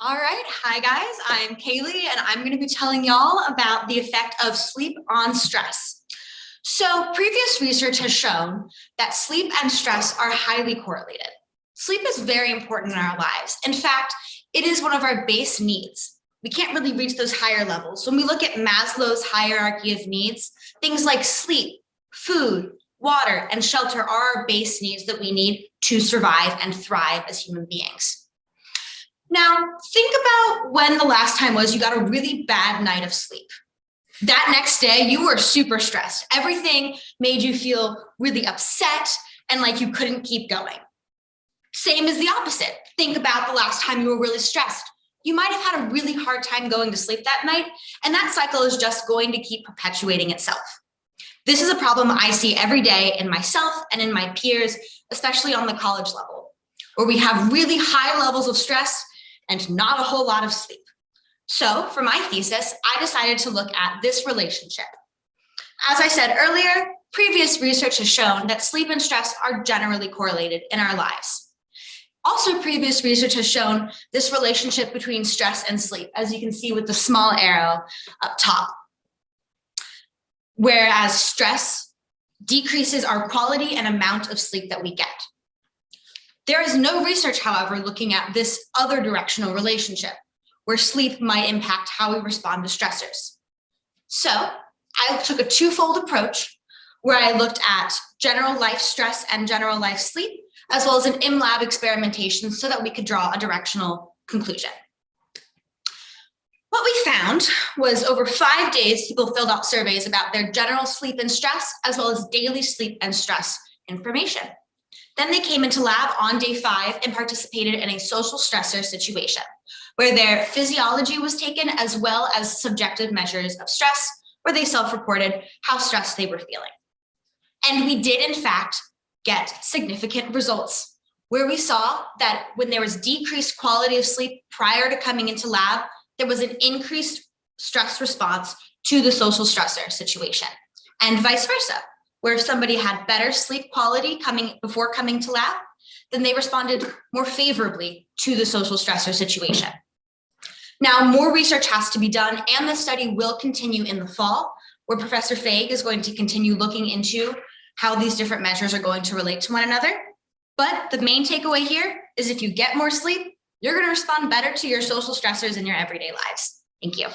All right, hi guys, I'm Kaylee and I'm going to be telling y'all about the effect of sleep on stress. So previous research has shown that sleep and stress are highly correlated. Sleep is very important in our lives. In fact, it is one of our base needs. We can't really reach those higher levels. When we look at Maslow's hierarchy of needs, things like sleep, food, water, and shelter are our base needs that we need to survive and thrive as human beings. Now, think about when the last time was you got a really bad night of sleep. That next day, you were super stressed. Everything made you feel really upset and like you couldn't keep going. Same as the opposite. Think about the last time you were really stressed. You might have had a really hard time going to sleep that night, and that cycle is just going to keep perpetuating itself. This is a problem I see every day in myself and in my peers, especially on the college level, where we have really high levels of stress and not a whole lot of sleep. So for my thesis, I decided to look at this relationship. As I said earlier, previous research has shown that sleep and stress are generally correlated in our lives. Also, previous research has shown this relationship between stress and sleep, as you can see with the small arrow up top. Whereas stress decreases our quality and amount of sleep that we get. There is no research, however, looking at this other directional relationship where sleep might impact how we respond to stressors. So I took a twofold approach where I looked at general life stress and general life sleep, as well as an in-lab experimentation so that we could draw a directional conclusion. What we found was over 5 days, people filled out surveys about their general sleep and stress, as well as daily sleep and stress information. Then they came into lab on day 5 and participated in a social stressor situation where their physiology was taken as well as subjective measures of stress, where they self-reported how stressed they were feeling. And we did, in fact, get significant results where we saw that when there was decreased quality of sleep prior to coming into lab, there was an increased stress response to the social stressor situation, and vice versa, where if somebody had better sleep quality before coming to lab, then they responded more favorably to the social stressor situation. Now, more research has to be done, and the study will continue in the fall, where Professor Faig is going to continue looking into how these different measures are going to relate to one another. But the main takeaway here is if you get more sleep, you're going to respond better to your social stressors in your everyday lives. Thank you.